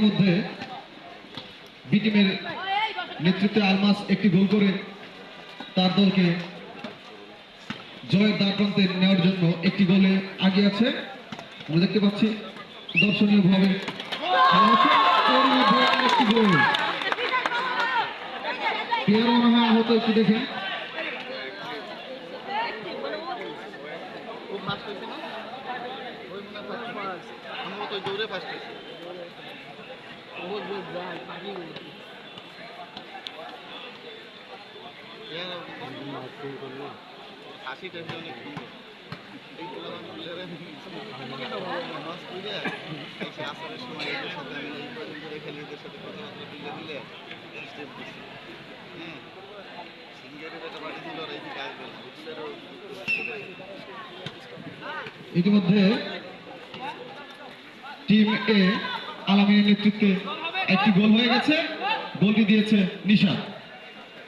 মধ্যে বি টিমের নেতৃত্বে আলমাস একটি গোল করে তার দলকে জয়ের দ্বারপ্রান্তে নেওয়ার জন্য একটি গোলে আগে আছে। আমরা দেখতে পাচ্ছি দর্শনীয় ভাবে একটি গোল হতো একটু দেখে ইতিমধ্যে টিম এ আলামিনের নেতৃত্বে একটি গোল হয়ে গেছে। গোলটি দিয়েছে নিশা।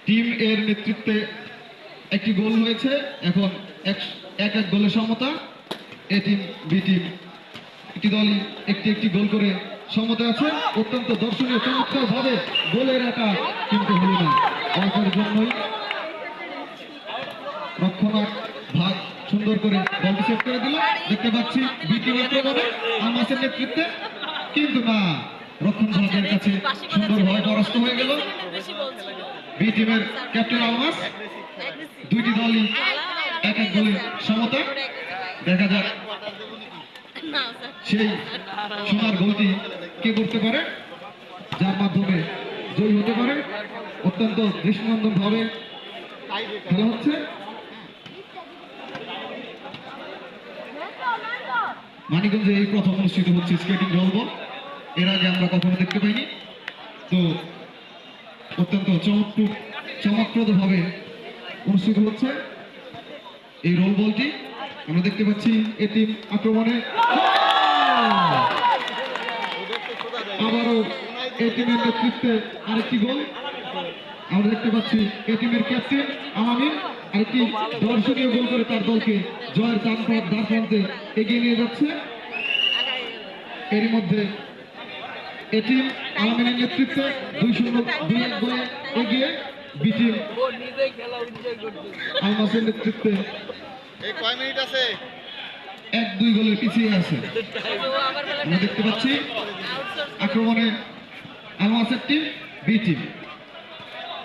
টিম এর নেতৃত্বে একটি গোল হয়েছে। এখন এক গোলের সমতা। এ টিম বি টিম একটি দলই একটি গোল করে সমতা আছে। অত্যন্ত দর্শনীয় চমৎকার ভাবে গোলের একা কিন্তু হলো না। অল্পের জন্যই রক্ষণার ভাগ সুন্দর করে বলটি সেভ করে দিল। দেখতে পাচ্ছি বি টিম আক্রমণে আলমাসের নেতৃত্বে, কিন্তু না, রক্ষণ ভাগের কাছে সুন্দরভাবে পরাস্ত হয়ে গেল বি টিমের ক্যাপ্টেন আলমাস। দুইটি দলই এক গোলের সমতা। দেখা যাক সেই সোনার গোলটি কে করতে পারে, যার মাধ্যমে জয়ী হতে পারে। অত্যন্ত দৃষ্টিনন্দন ভাবে খেলা হচ্ছে। মানিকগঞ্জে এই প্রথম অনুষ্ঠিত হচ্ছে স্কেটিং রোল বল। এর আগে আমরা কখনো দেখতে পাইনি। তো অত্যন্ত চমকপ্রদ ভাবে অনুষ্ঠিত হচ্ছে এই রোল বলটি। আমরা দেখতে পাচ্ছি এ টিম আক্রমণে আবারও এ টিমের নেতৃত্বে আরেকটি গোল। আমরা দেখতে পাচ্ছি এ টিমের ক্যাপ্টেন আলামিন আরেকটি দর্শনীয় গোল করে তার দলকে জয়ের দ্বারপ্রান্তে এগিয়ে নিয়ে যাচ্ছে। এরই মধ্যে এ টিম আলামিনের নেতৃত্বে 2-1 গোলে এগিয়ে বি টিম আলমাসের নেতৃত্বে 1-2 গোলে পিছিয়ে আছে। আমরা দেখতে পাচ্ছি আক্রমণে আলমাসের টিম বি টিম।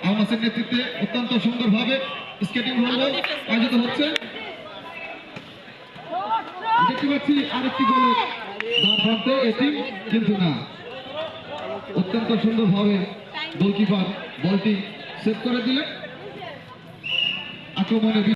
আলমাসের নেতৃত্বে অত্যন্ত সুন্দরভাবে স্কেটিং রোল আয়োজিত হচ্ছে। দেখতে পাচ্ছি আরেকটি গোলের দ্বারপ্রান্তে এ টিম, কিন্তু না, অত্যন্ত সুন্দরভাবে গোলকিপার বলটি সেভ করে দিলেন। আক্রমণে